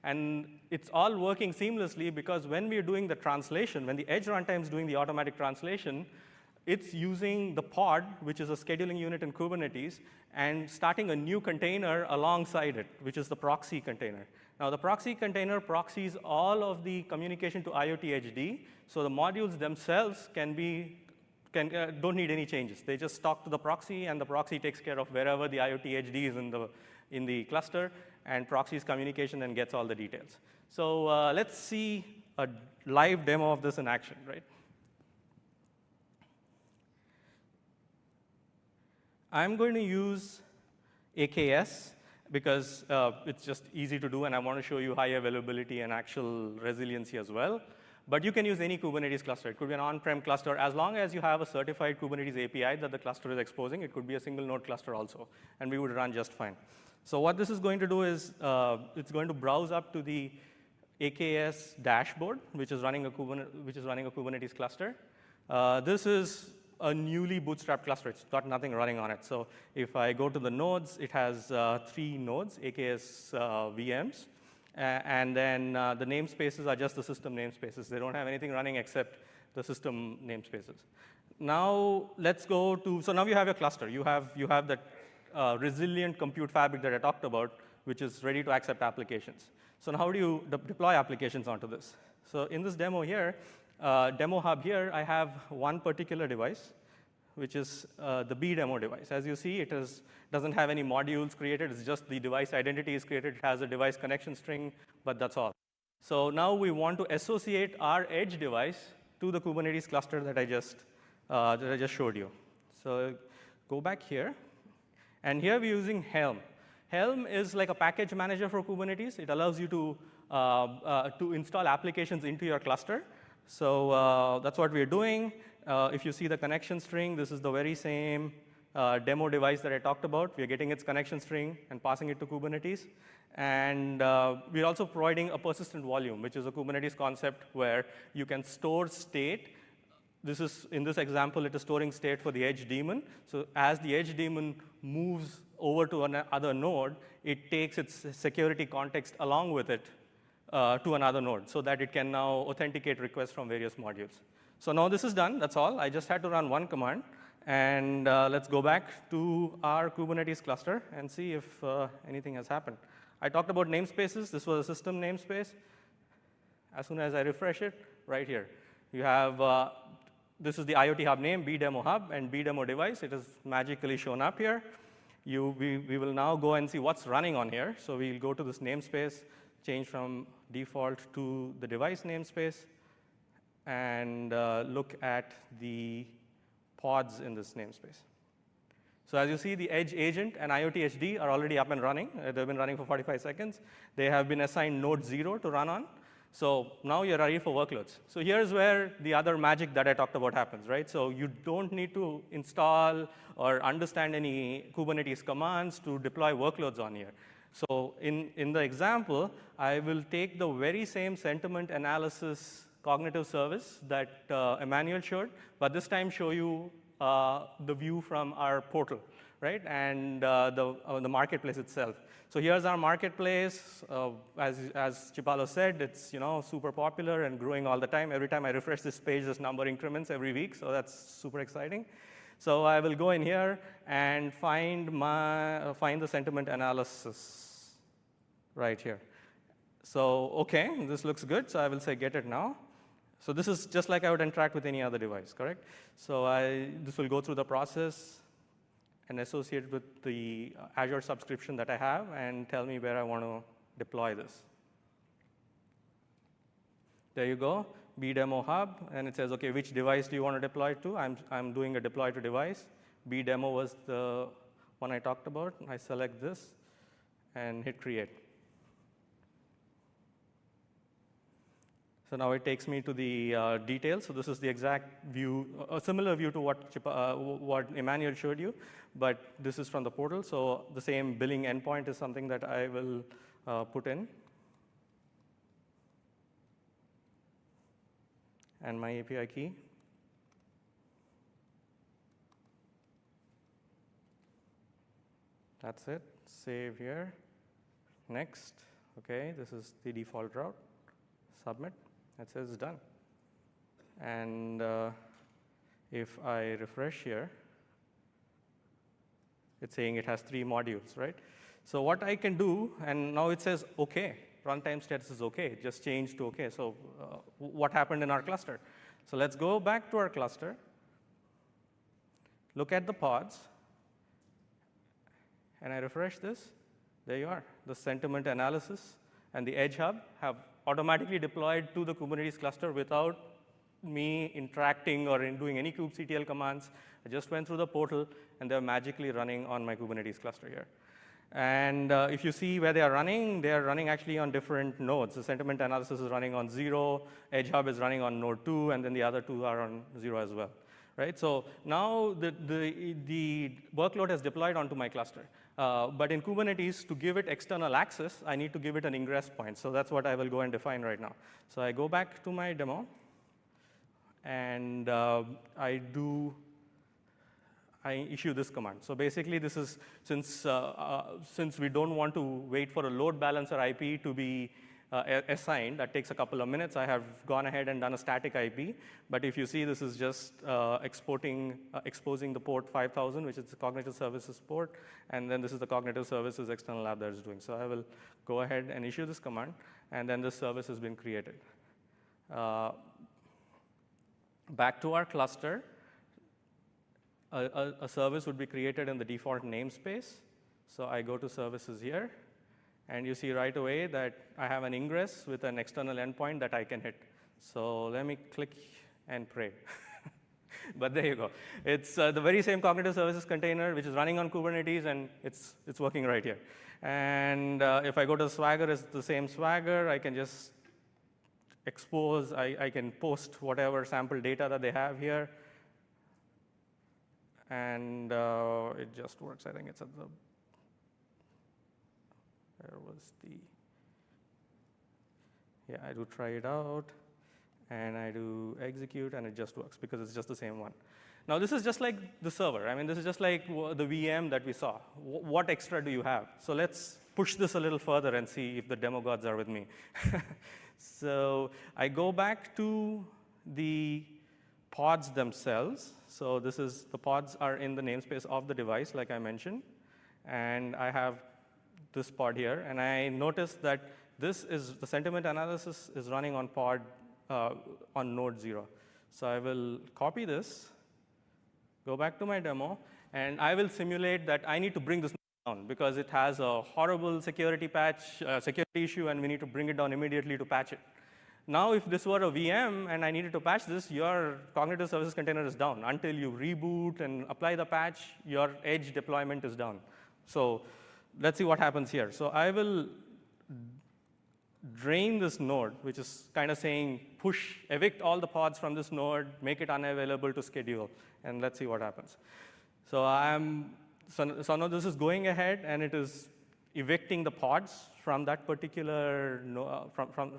And it's all working seamlessly because when we're doing the translation, when the edge runtime is doing the automatic translation, it's using the pod, which is a scheduling unit in Kubernetes, and starting a new container alongside it, which is the proxy container. Now, the proxy container proxies all of the communication to IoT HD, so the modules themselves don't need any changes. They just talk to the proxy, and the proxy takes care of wherever the IoT HD is in the cluster, and proxies communication and gets all the details. So let's see a live demo of this in action, right? I'm going to use AKS because it's just easy to do, and I want to show you high availability and actual resiliency as well. But you can use any Kubernetes cluster. It could be an on-prem cluster. As long as you have a certified Kubernetes API that the cluster is exposing, it could be a single node cluster also, and we would run just fine. So what this is going to do is it's going to browse up to the AKS dashboard, which is running a Kubernetes cluster. This is a newly bootstrapped cluster. It's got nothing running on it. So if I go to the nodes, it has 3 nodes, AKS VMs. And then the namespaces are just the system namespaces. They don't have anything running except the system namespaces. Now let's go to, so now you have your cluster. You have that resilient compute fabric that I talked about, which is ready to accept applications. So now how do you deploy applications onto this? So in this demo here, demo hub here, I have one particular device, which is the B demo device. As you see, it doesn't have any modules created. It's just the device identity is created. It has a device connection string, but that's all. So now we want to associate our edge device to the Kubernetes cluster that I just showed you. So go back here. And here we're using Helm. Helm is like a package manager for Kubernetes. It allows you to install applications into your cluster. So that's what we're doing. If you see the connection string, this is the very same demo device that I talked about. We're getting its connection string and passing it to Kubernetes. And we're also providing a persistent volume, which is a Kubernetes concept where you can store state. In this example, it is storing state for the edge daemon. So as the edge daemon moves over to another node, it takes its security context along with it to another node so that it can now authenticate requests from various modules. So now this is done. That's all. I just had to run one command. And let's go back to our Kubernetes cluster and see if anything has happened. I talked about namespaces. This was a system namespace. As soon as I refresh it, right here, you have this is the IoT hub name, bdemo hub, and bdemo device. It is magically shown up here. We will now go and see what's running on here. So we'll go to this namespace, change from default to the device namespace, and look at the pods in this namespace. So as you see, the Edge agent and IoT HD are already up and running. They've been running for 45 seconds. They have been assigned node 0 to run on. So now you're ready for workloads. So here's where the other magic that I talked about happens, right? So you don't need to install or understand any Kubernetes commands to deploy workloads on here. So in the example, I will take the very same sentiment analysis cognitive service that Emmanuel showed, but this time show you the view from our portal, right? And the marketplace itself. So here's our marketplace. As Chipalo said, it's super popular and growing all the time. Every time I refresh this page, this number increments every week, so that's super exciting. So I will go in here and find the sentiment analysis right here. So OK, this looks good. So I will say get it now. So this is just like I would interact with any other device, correct? So this will go through the process and associate it with the Azure subscription that I have and tell me where I want to deploy this. There you go, bdemo hub, and it says, OK, which device do you want to deploy it to? I'm doing a deploy to device. Bdemo was the one I talked about. I select this and hit create. So now it takes me to the details. So this is the exact view, a similar view to what Emmanuel showed you, but this is from the portal. So the same billing endpoint is something that I will put in. And my API key. That's it. Save here. Next. OK, this is the default route. Submit. That says done. And if I refresh here, it's saying it has 3 modules, right? So what I can do, and now it says OK. Runtime status is OK. It just changed to OK. So what happened in our cluster? So let's go back to our cluster. Look at the pods. And I refresh this. There you are. The sentiment analysis and the Edge Hub have automatically deployed to the Kubernetes cluster without me interacting or doing any kubectl commands. I just went through the portal, and they're magically running on my Kubernetes cluster here. And if you see where they are running actually on different nodes. The sentiment analysis is running on 0, Edge Hub is running on node 2, and then the other 2 are on 0 as well. Right? So now the workload has deployed onto my cluster. But in Kubernetes, to give it external access, I need to give it an ingress point. So that's what I will go and define right now. So I go back to my demo, and I do I issue this command. So basically, this is since we don't want to wait for a load balancer IP to be assigned, that takes a couple of minutes. I have gone ahead and done a static IP. But if you see, this is just exposing the port 5000, which is the cognitive services port. And then this is the cognitive services external app that is doing. So I will go ahead and issue this command. And then this service has been created. Back to our cluster, a service would be created in the default namespace. So I go to services here. And you see right away that I have an ingress with an external endpoint that I can hit. So let me click and pray. But there you go. It's the very same cognitive services container, which is running on Kubernetes, and it's working right here. And if I go to Swagger, it's the same Swagger. I can just expose. I can post whatever sample data that they have here. And it just works. I think it's at the where was the, yeah, I do try it out, and I do execute, and it just works because it's just the same one. Now, this is just like the server. I mean, this is just like the VM that we saw. What extra do you have? So let's push this a little further and see if the demo gods are with me. So I go back to the pods themselves. So this is, the pods are in the namespace of the device, like I mentioned. And I have this pod here, and I noticed that this is, the sentiment analysis is running on pod, on node 0. So I will copy this, go back to my demo, and I will simulate that I need to bring this down because it has a horrible security patch, security issue, and we need to bring it down immediately to patch it. Now, if this were a VM and I needed to patch this, your cognitive services container is down. Until you reboot and apply the patch, your edge deployment is down. So let's see what happens here. So I will drain this node, which is kind of saying evict all the pods from this node, make it unavailable to schedule, and let's see what happens. So so now this is going ahead, and it is evicting the pods from that particular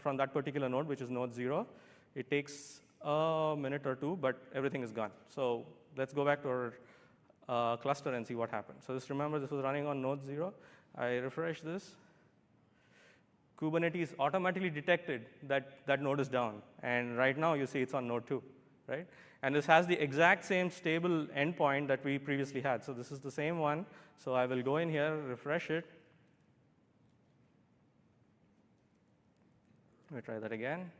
from that particular node, which is node 0. It takes a minute or two, but everything is gone. So let's go back to our cluster and see what happened. So just remember, this was running on node 0. I refresh this. Kubernetes automatically detected that that node is down. And right now, you see it's on node 2, right? And this has the exact same stable endpoint that we previously had. So this is the same one. So I will go in here, refresh it. Let me try that again.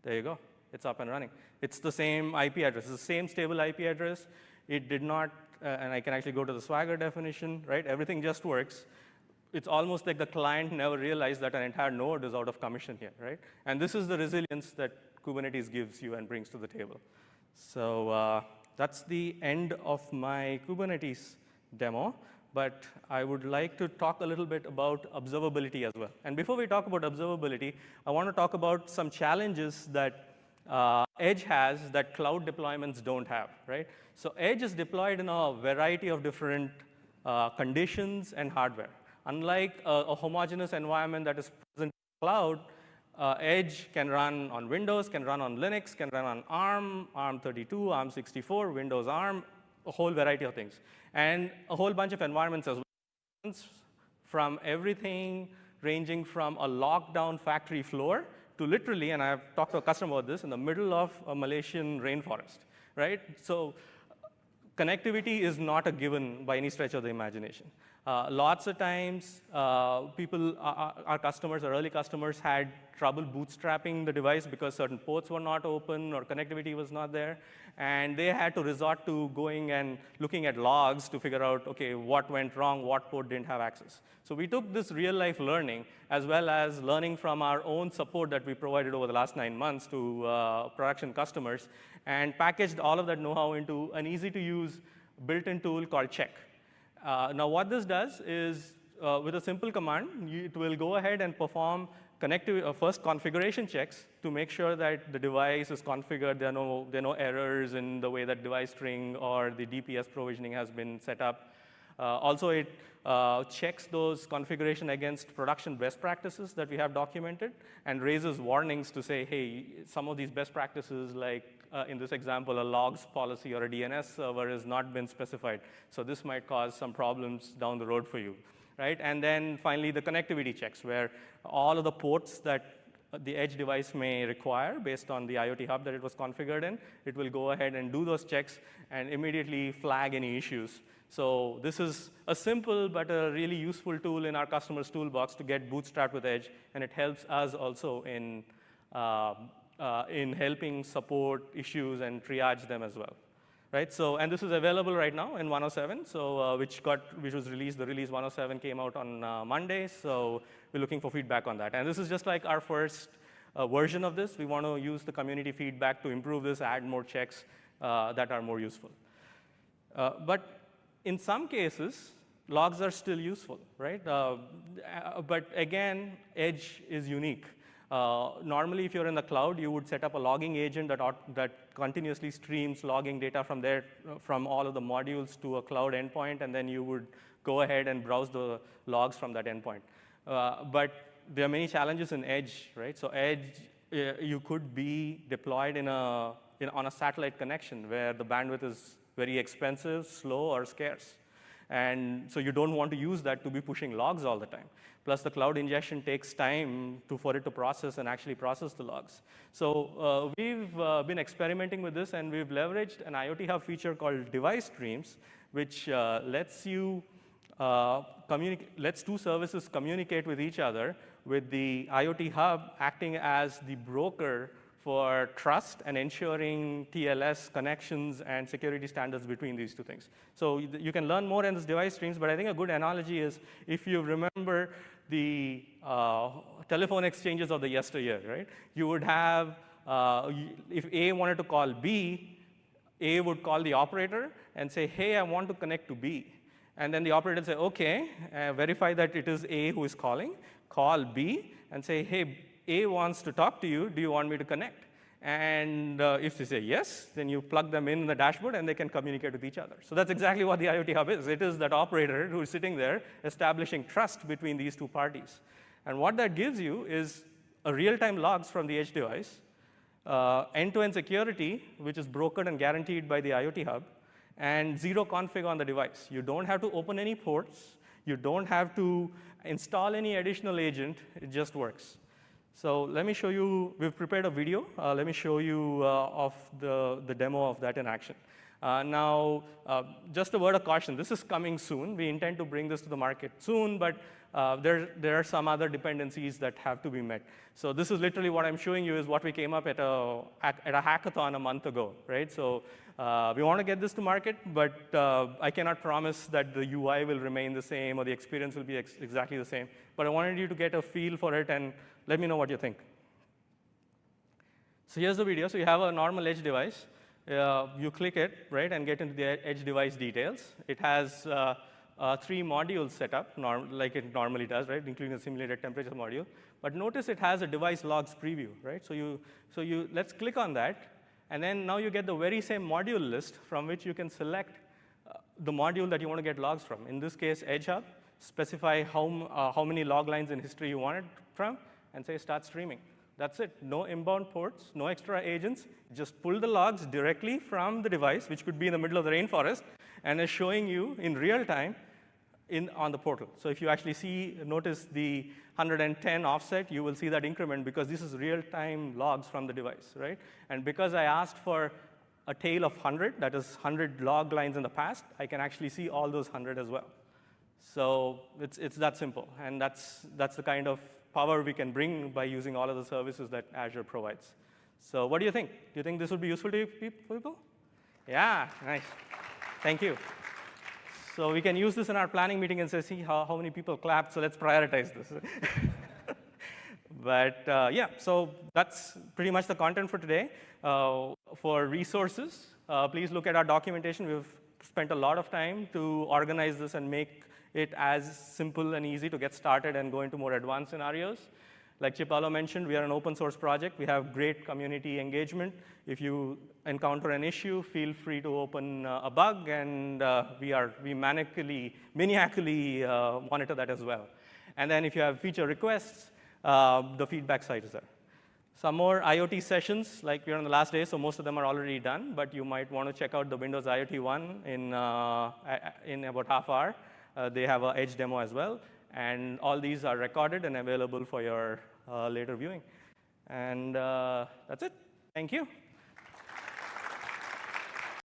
There you go. It's up and running. It's the same IP address. It's the same stable IP address. It did not, and I can actually go to the Swagger definition, right? Everything just works. It's almost like the client never realized that an entire node is out of commission here, right? And this is the resilience that Kubernetes gives you and brings to the table. So that's the end of my Kubernetes demo. But I would like to talk a little bit about observability as well. And before we talk about observability, I want to talk about some challenges that Edge has that cloud deployments don't have, right? So Edge is deployed in a variety of different conditions and hardware. Unlike a homogeneous environment that is present in cloud, Edge can run on Windows, can run on Linux, can run on ARM, ARM32, ARM64, Windows ARM, a whole variety of things. And a whole bunch of environments as well, from everything ranging from a lockdown factory floor to literally, and I've talked to a customer about this, in the middle of a Malaysian rainforest, right? So connectivity is not a given by any stretch of the imagination. Lots of times, people, our customers, our early customers, had trouble bootstrapping the device because certain ports were not open or connectivity was not there. And they had to resort to going and looking at logs to figure out, OK, what went wrong, what port didn't have access. So we took this real-life learning, as well as learning from our own support that we provided over the last 9 months to production customers, and packaged all of that know-how into an easy-to-use built-in tool called Check. Now, what this does is, with a simple command, it will go ahead and perform first configuration checks to make sure that the device is configured. There are no errors in the way that device string or the DPS provisioning has been set up. Also, it checks those configuration against production best practices that we have documented and raises warnings to say, hey, some of these best practices, like in this example, a logs policy or a DNS server has not been specified. So this might cause some problems down the road for you, right? And then finally, the connectivity checks, where all of the ports that the edge device may require based on the IoT hub that it was configured in, it will go ahead and do those checks and immediately flag any issues. So this is a simple but a really useful tool in our customer's toolbox to get bootstrapped with Edge, and it helps us also in helping support issues and triage them as well, right? So, and this is available right now in 107, so which was released. The release 107 came out on Monday, so we're looking for feedback on that. And this is just like our first version of this. We want to use the community feedback to improve this, add more checks that are more useful. But in some cases, logs are still useful, right? But again, Edge is unique. Normally, if you're in the cloud, you would set up a logging agent that continuously streams logging data from there, from all of the modules to a cloud endpoint, and then you would go ahead and browse the logs from that endpoint. But there are many challenges in Edge, right? So Edge, you could be deployed on a satellite connection where the bandwidth is very expensive, slow, or scarce. And so you don't want to use that to be pushing logs all the time. Plus, the cloud ingestion takes time for it to process and actually process the logs. So we've been experimenting with this, and we've leveraged an IoT Hub feature called device streams, which lets two services communicate with each other, with the IoT Hub acting as the broker for trust and ensuring TLS connections and security standards between these two things. So you can learn more in this device streams, but I think a good analogy is if you remember the telephone exchanges of the yesteryear, right? You would have, if A wanted to call B, A would call the operator and say, hey, I want to connect to B. And then the operator would say, OK, verify that it is A who is calling, call B, and say, hey, A wants to talk to you, do you want me to connect? And if they say yes, then you plug them in the dashboard and they can communicate with each other. So that's exactly what the IoT Hub is. It is that operator who is sitting there establishing trust between these two parties. And what that gives you is a real-time logs from the edge device, end-to-end security, which is brokered and guaranteed by the IoT Hub, and zero config on the device. You don't have to open any ports. You don't have to install any additional agent. It just works. So let me show you, we've prepared a video. Let me show you of the demo of that in action. Now, just a word of caution, this is coming soon. We intend to bring this to the market soon, but there are some other dependencies that have to be met. So this is literally what I'm showing you is what we came up at a hackathon a month ago, right? So we want to get this to market, but I cannot promise that the UI will remain the same or the experience will be exactly the same. But I wanted you to get a feel for it and let me know what you think. So here's the video. So you have a normal edge device. You click it, right, and get into the edge device details. It has 3 modules set up, like it normally does, right, including the simulated temperature module. But notice it has a device logs preview, right? So let's click on that, and then now you get the very same module list from which you can select the module that you want to get logs from. In this case, Edge Hub. Specify how many log lines in history you want it from, and say start streaming. That's it. No inbound ports, no extra agents. Just pull the logs directly from the device, which could be in the middle of the rainforest, and is showing you in real time on the portal. So if you actually notice the 110 offset, you will see that increment because this is real-time logs from the device, right? And because I asked for a tail of 100, that is 100 log lines in the past, I can actually see all those 100 as well. So it's that simple, and that's the kind of power we can bring by using all of the services that Azure provides. So what do you think? Do you think this would be useful to people? Yeah, nice. Thank you. So we can use this in our planning meeting and say, see how many people clapped, so let's prioritize this. But yeah, so that's pretty much the content for today. For resources, please look at our documentation. We've spent a lot of time to organize this and make it as simple and easy to get started and go into more advanced scenarios. Like Chipalo mentioned, we are an open source project. We have great community engagement. If you encounter an issue, feel free to open a bug, and we maniacally monitor that as well. And then if you have feature requests, the feedback site is there. Some more IoT sessions, like we're on the last day, so most of them are already done, but you might want to check out the Windows IoT one in about half hour. They have an edge demo as well. And all these are recorded and available for your later viewing. And that's it. Thank you.